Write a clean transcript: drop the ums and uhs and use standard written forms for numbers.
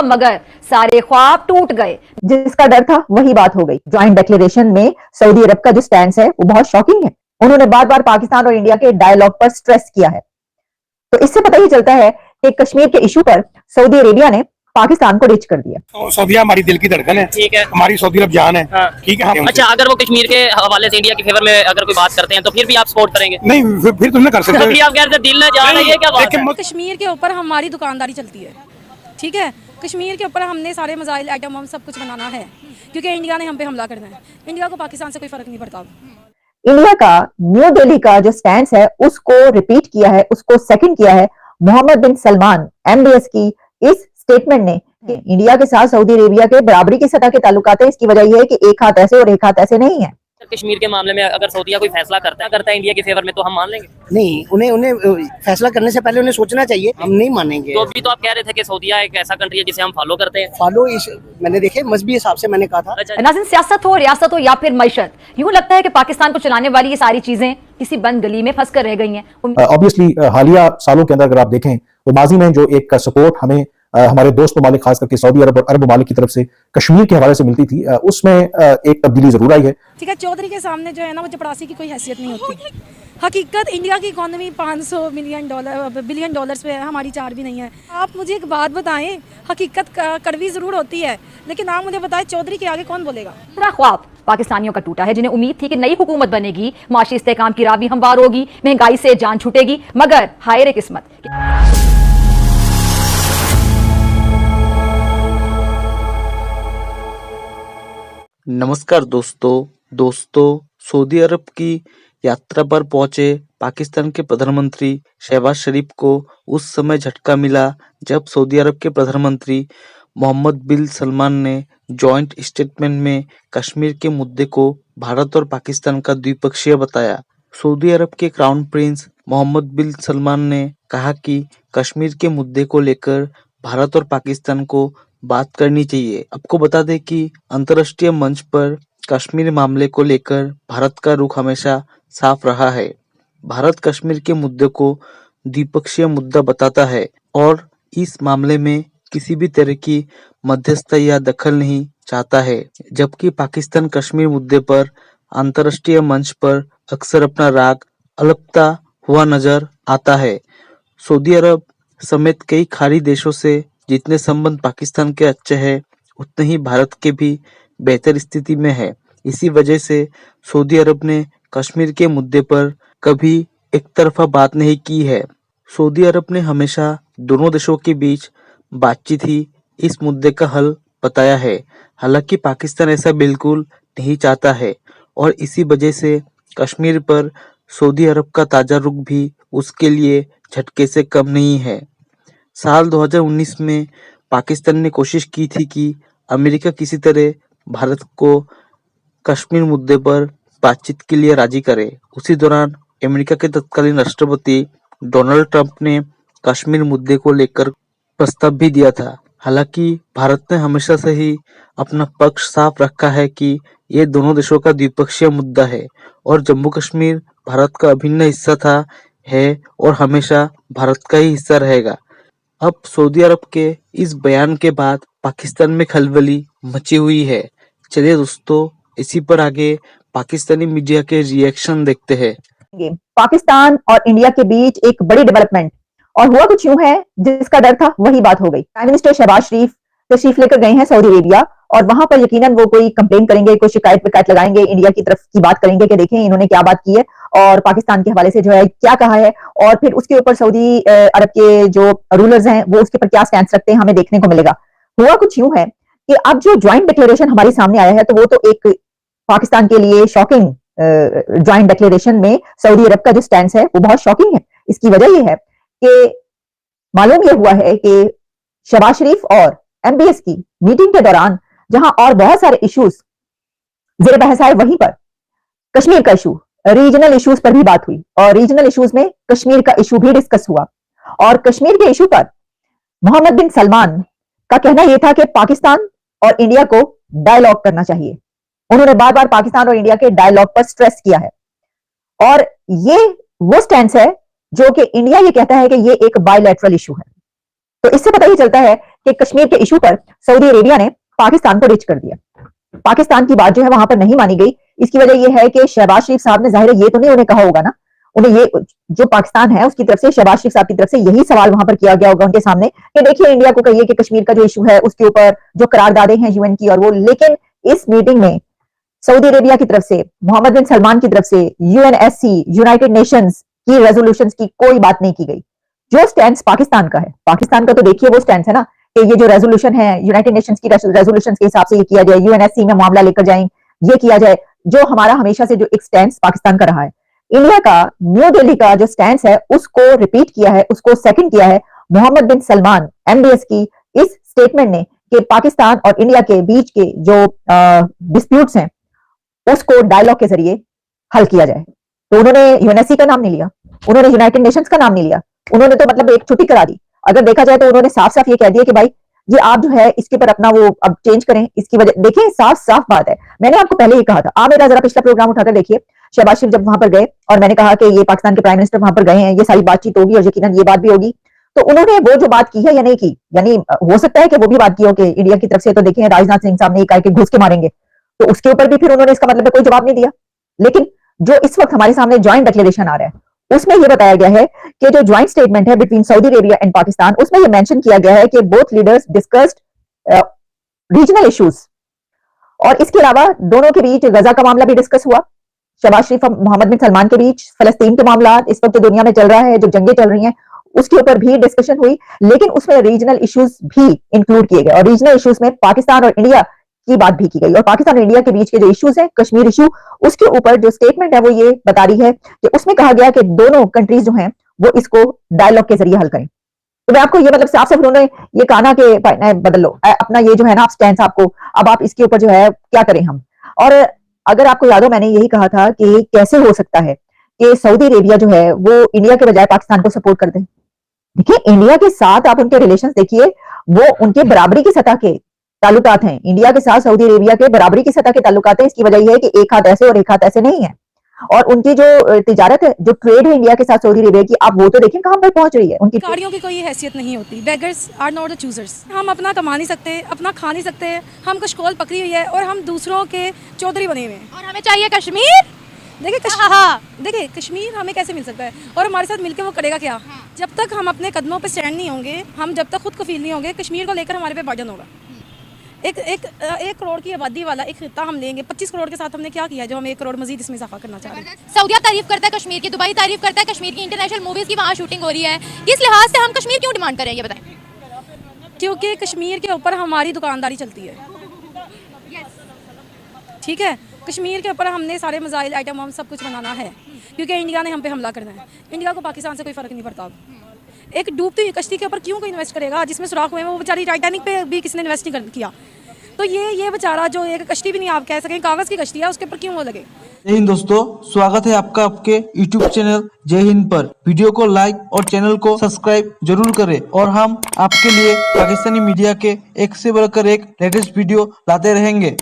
मगर सारे ख्वाब टूट गए। जिसका डर था वही बात हो गई। ज्वाइंट डिक्लेरेशन में सऊदी अरब का जो स्टैंड है वो बहुत शॉकिंग है। उन्होंने बार बार पाकिस्तान और इंडिया के डायलॉग पर स्ट्रेस किया है। तो इससे पता ही चलता है कि कश्मीर के इशू पर सऊदी अरेबिया ने पाकिस्तान को रिच कर दिया। तो सऊदीया हमारी दिल की धड़कन है, ठीक है, हमारी सऊदी अरब जान है, हाँ। ठीक है। अच्छा, अगर वो कश्मीर के हवाले से इंडिया की फेवर में अगर कोई बात करते हैं तो फिर भी आप सपोर्ट करेंगे? नहीं, फिर तुम कर सकते हो। आप कह रहे थे दिल ना जान है, ये क्या बात है? कश्मीर के ऊपर हमारी दुकानदारी चलती है, ठीक है। कश्मीर के ऊपर हमने सारे मिसाइल आइटम हम सब कुछ बनाना है, क्योंकि इंडिया ने हम पे हमला करना है। इंडिया को पाकिस्तान से कोई फर्क नहीं पड़ता। इंडिया का न्यू दिल्ली का जो स्टैंड है उसको रिपीट किया है, उसको सेकंड किया है मोहम्मद बिन सलमान MBS की इस स्टेटमेंट ने कि इंडिया के साथ सऊदी अरेबिया के बराबरी की सतह के ताल्लुकात है। इसकी वजह यह है कि एक हाथ ऐसे और एक हाथ ऐसे नहीं है। कश्मीर के मामले में अगर सऊदीया कोई फैसला करता है इंडिया के फेवर में तो हम मान लेंगे? नहीं, उन्हें फैसला करने से पहले उन्हें सोचना चाहिए। हम नहीं मानेंगे। तो अभी तो आप कह रहे थे कि सऊदीया एक ऐसा कंट्री है जिसे हम फॉलो करते हैं। फॉलो मैंने देखे मजहबी हिसाब से मैंने कहा था। अच्छा। नाज़रीन, सियासत हो, रियासत हो या फिर मईशत, यूं लगता है कि पाकिस्तान को चलाने वाली ये सारी चीजें किसी बंद गली में फंस कर रह गई हैं। ऑब्वियसली हालिया सालों के अंदर अगर आप देखें तो माजी में जो एक सपोर्ट हमें हमारे दोस्त ममालिक खास करके सऊदी अरब और अरब ममालिक की तरफ से कश्मीर के हवाले से मिलती थी, उसमें एक तब्दीली जरूर आई है। ठीक है, चौधरी के सामने जो है ना वो चपरासी की कोई हैसियत नहीं होती। हकीकत इंडिया की इकोनॉमी 500 बिलियन डॉलर्स पे है, हमारी 4 भी नहीं है। आप मुझे एक बात बताएं, हकीकत कड़वी जरूर होती है, लेकिन आप मुझे बताएं चौधरी के आगे कौन बोलेगा? पूरा ख्वाब पाकिस्तानियों का टूटा है, जिन्हें उम्मीद थी कि नई हुकूमत बनेगी, माशी इस्तेहकाम की राह भी हमवार होगी, महंगाई से जान छूटेगी, मगर हाय रे किस्मत। नमस्कार दोस्तों, सऊदी अरब की यात्रा पर पहुंचे पाकिस्तान के प्रधानमंत्री शहबाज शरीफ को उस समय झटका मिला जब सऊदी अरब के प्रधानमंत्री मोहम्मद बिन सलमान ने जॉइंट स्टेटमेंट में कश्मीर के मुद्दे को भारत और पाकिस्तान का द्विपक्षीय बताया। सऊदी अरब के क्राउन प्रिंस मोहम्मद बिन सलमान ने कहा कि कश्मीर के मुद्दे को लेकर भारत और पाकिस्तान को बात करनी चाहिए। आपको बता दें कि अंतर्राष्ट्रीय मंच पर कश्मीर मामले को लेकर भारत का रुख हमेशा साफ रहा है। भारत कश्मीर के मुद्दे को द्विपक्षीय मुद्दा बताता है और इस मामले में किसी भी तरह की मध्यस्थता या दखल नहीं चाहता है, जबकि पाकिस्तान कश्मीर मुद्दे पर अंतर्राष्ट्रीय मंच पर अक्सर अपना राग अलगता हुआ नजर आता है। सऊदी अरब समेत कई खाड़ी देशों से जितने संबंध पाकिस्तान के अच्छे हैं, उतने ही भारत के भी बेहतर स्थिति में है। इसी वजह से सऊदी अरब ने कश्मीर के मुद्दे पर कभी एक तरफा बात नहीं की है। सऊदी अरब ने हमेशा दोनों देशों के बीच बातचीत ही इस मुद्दे का हल बताया है। हालांकि पाकिस्तान ऐसा बिल्कुल नहीं चाहता है और इसी वजह से कश्मीर पर सऊदी अरब का ताजा रुख भी उसके लिए झटके से कम नहीं है। साल 2019 में पाकिस्तान ने कोशिश की थी कि अमेरिका किसी तरह भारत को कश्मीर मुद्दे पर बातचीत के लिए राजी करे। उसी दौरान अमेरिका के तत्कालीन राष्ट्रपति डोनाल्ड ट्रंप ने कश्मीर मुद्दे को लेकर प्रस्ताव भी दिया था। हालांकि भारत ने हमेशा से ही अपना पक्ष साफ रखा है कि ये दोनों देशों का द्विपक्षीय मुद्दा है और जम्मू कश्मीर भारत का अभिन्न हिस्सा था, है और हमेशा भारत का ही हिस्सा रहेगा। अब सऊदी अरब के इस बयान के बाद पाकिस्तान में खलबली मची हुई है। चलिए दोस्तों, इसी पर आगे पाकिस्तानी मीडिया के रिएक्शन देखते हैं। पाकिस्तान और इंडिया के बीच एक बड़ी डेवलपमेंट और हुआ कुछ यूं है, जिसका डर था वही बात हो गई। प्राइम मिनिस्टर शहबाज शरीफ तशरीफ लेकर गए हैं सऊदी अरेबिया और वहां पर यकीनन वो कोई कंप्लेन करेंगे, कोई शिकायत लगाएंगे, इंडिया की तरफ की बात करेंगे कि देखें इन्होंने क्या बात की है और पाकिस्तान के हवाले से जो है क्या कहा है, और फिर उसके ऊपर सऊदी अरब के जो रूलर्स हैं वो उसके ऊपर क्या स्टैंड रखते हैं, हमें देखने को मिलेगा। हुआ कुछ यूं है कि अब जो ज्वाइंट डिक्लेरेशन हमारे सामने आया है, तो वो तो एक पाकिस्तान के लिए शॉकिंग ज्वाइंट डिक्लेरेशन में सऊदी अरब का जो स्टैंड है वो बहुत शॉकिंग है। इसकी वजह यह है कि मालूम यह हुआ है कि शहबाज शरीफ और MBS की मीटिंग के दौरान जहां और बहुत सारे इश्यूज जेर बहस आए, वहीं पर कश्मीर का इशू, रीजनल इश्यूज पर भी बात हुई और रीजनल इश्यूज में कश्मीर का इशू भी डिस्कस हुआ। और कश्मीर के इशू पर मोहम्मद बिन सलमान का कहना यह था कि पाकिस्तान और इंडिया को डायलॉग करना चाहिए। उन्होंने बार बार पाकिस्तान और इंडिया के डायलॉग पर स्ट्रेस किया है और ये वो स्टैंड है जो कि इंडिया ये कहता है कि ये एक बायलैटरल इशू है। तो इससे पता ही चलता है कि कश्मीर के इशू पर सऊदी अरेबिया ने पाकिस्तान को रिच कर दिया। पाकिस्तान की बात जो है वहां पर नहीं मानी गई। इसकी वजह यह है कि शहबाज शरीफ साहब ने जाहिर है ये तो नहीं उन्हें कहा होगा ना, उन्हें ये जो पाकिस्तान है उसकी तरफ से शहबाज शरीफ साहब की तरफ से यही सवाल वहां पर किया गया होगा उनके सामने कि देखिए इंडिया को कहिए कि कश्मीर का जो इशू है उसके ऊपर जो करारदादें हैं यूएन की और वो, लेकिन इस मीटिंग में सऊदी अरेबिया की तरफ से, मोहम्मद बिन सलमान की तरफ से, यूएनएससी, यूनाइटेड नेशंस की रेजोल्यूशंस की कोई बात नहीं की गई। जो स्टैंड पाकिस्तान का है, पाकिस्तान का तो देखिए वो स्टैंड है ना कि ये जो रेजोल्यूशन है यूनाइटेड नेशंस की रेजोल्यूशंस के हिसाब से ये किया जाए, यूएनएससी में मामला लेकर जाए, ये किया जाए, जो हमारा हमेशा से जो एक स्टैंड पाकिस्तान का रहा है। इंडिया का न्यू दिल्ली का जो स्टैंड है उसको रिपीट किया है, उसको सेकंड किया है मोहम्मद बिन सलमान एमबीएस की इस स्टेटमेंट ने कि पाकिस्तान और इंडिया के बीच के जो डिस्प्यूट्स हैं उसको डायलॉग के जरिए हल किया जाए। तो उन्होंने यूएनएससी का नाम नहीं लिया, उन्होंने यूनाइटेड नेशंस का नाम नहीं लिया, उन्होंने तो मतलब एक छुट्टी करा दी। अगर देखा जाए तो उन्होंने साफ साफ ये कह दिया कि भाई ये आप जो है इसके ऊपर अपना वो अब चेंज करें। इसकी वजह देखिए साफ साफ बात है, मैंने आपको पहले ही कहा था, आप मेरा जरा पिछला प्रोग्राम उठाकर देखिए, शहबाज शरीफ जब वहां पर गए और मैंने कहा कि ये पाकिस्तान के प्राइम मिनिस्टर वहां पर गए हैं, ये सारी बातचीत होगी और यकीनन ये बात भी होगी, तो उन्होंने वो जो बात की है या नहीं की, यानी हो सकता है कि वो भी बात की हो कि इंडिया की तरफ से तो देखिए राजनाथ सिंह साहब ने कहा कि घुस के मारेंगे, तो उसके ऊपर भी फिर उन्होंने इसका मतलब कोई जवाब नहीं दिया। लेकिन जो इस वक्त हमारे सामने ज्वाइंट डिक्लेरेशन आ रहा है उसमें यह बताया गया है कि जो ज्वाइंट स्टेटमेंट है between Saudi Arabia and Pakistan, उसमें यह मेंशन किया गया है कि both leaders discussed regional issues, और इसके अलावा दोनों के बीच गजा का मामला भी डिस्कस हुआ, शहबाज शरीफ और मोहम्मद बिन सलमान के बीच फलस्तीन के मामला इस वक्त दुनिया में चल रहा है, जो जंगें चल रही हैं उसके ऊपर भी डिस्कशन हुई, लेकिन उसमें रीजनल इश्यूज भी इंक्लूड किए गए और रीजनल इश्यूज में पाकिस्तान और इंडिया की बात भी की गई। और पाकिस्तान और इंडिया के बीच के जो इश्यूज हैं, कश्मीर इशू, उसके ऊपर जो स्टेटमेंट है वो ये बता रही है कि उसमें कहा गया कि दोनों कंट्रीज जो हैं वो इसको डायलॉग के जरिए हल करें। तो मैं आपको ये मतलब साफ साफ उन्होंने ये कहा ना कि बदल लो अपना ये जो है ना आप स्टैंड आपको, अब आप इसके ऊपर जो है क्या करें हम। और अगर आपको याद हो मैंने यही कहा था कि कैसे हो सकता है कि सऊदी अरेबिया जो है वो इंडिया के बजाय पाकिस्तान को सपोर्ट कर दे। देखिए इंडिया के साथ आप उनके रिलेशंस देखिए, वो उनके बराबरी की सतह के ताल्लुकात हैं, इंडिया के साथ सऊदी अरेबिया के बराबरी की सतह के ताल्लुकात हैं। इसकी वजह यह है कि एक हाथ ऐसे और एक हाथ ऐसे नहीं है, और उनकी जो तिजारत है, जो ट्रेड है इंडिया के साथ सऊदी अरेबिया की, आप वो तो देखें कहां पर पहुंच रही है। उनकी भिखारियों की कोई हैसियत नहीं होती, beggars are not the choosers. हम अपना कमा नहीं सकते, अपना खा नहीं सकते, हम कशकोल पकड़ी हुई है और हम दूसरों के चौधरी बने हुए हैं। और हमें चाहिए कश्मीर। देखिए कश्मीर हमें कैसे मिल सकता है और हमारे साथ मिलकर वो करेगा क्या? जब तक हम अपने कदमों पे स्टैंड नहीं होंगे, हम जब तक खुद कफील नहीं होंगे, कश्मीर को लेकर हमारे पे बर्डन होगा। एक करोड़ की आबादी वाला एक खिता हम लेंगे, 25 करोड़ के साथ हमने क्या किया जो हम 1 करोड़ मजीद इसमें इजाफा करना चाह रहे हैं। सऊदिया तारीफ करता है कश्मीर की, दुबई तारीफ करता है कश्मीर की, इंटरनेशनल मूवीज की वहाँ शूटिंग हो रही है, किस लिहाज से हम कश्मीर क्यों डिमांड करें ये बताएं? क्योंकि कश्मीर के ऊपर हमारी दुकानदारी चलती है, ठीक है। कश्मीर के ऊपर हमने सारे मिसाइल आइटम हम सब कुछ बनाना है, क्योंकि इंडिया ने हम पे हमला करना है। इंडिया को पाकिस्तान से कोई फर्क नहीं पड़ता। एक डूबती हुई कश्ती के ऊपर क्यों कोई इन्वेस्ट करेगा? जिसमें सुराख हुए वो बेचारी टाइटैनिक पे भी किसी ने इन्वेस्ट नहीं किया, तो ये बेचारा जो एक कश्ती भी नहीं आप कह सकें, कागज की कश्ती है, उसके ऊपर क्यों वो लगे। जय हिंद दोस्तों, स्वागत है आपका आपके YouTube चैनल जय हिंद पर। वीडियो को लाइक और चैनल को सब्सक्राइब जरूर करें, और हम आपके लिए पाकिस्तानी मीडिया के एक से बढ़कर एक लेटेस्ट वीडियो लाते रहेंगे।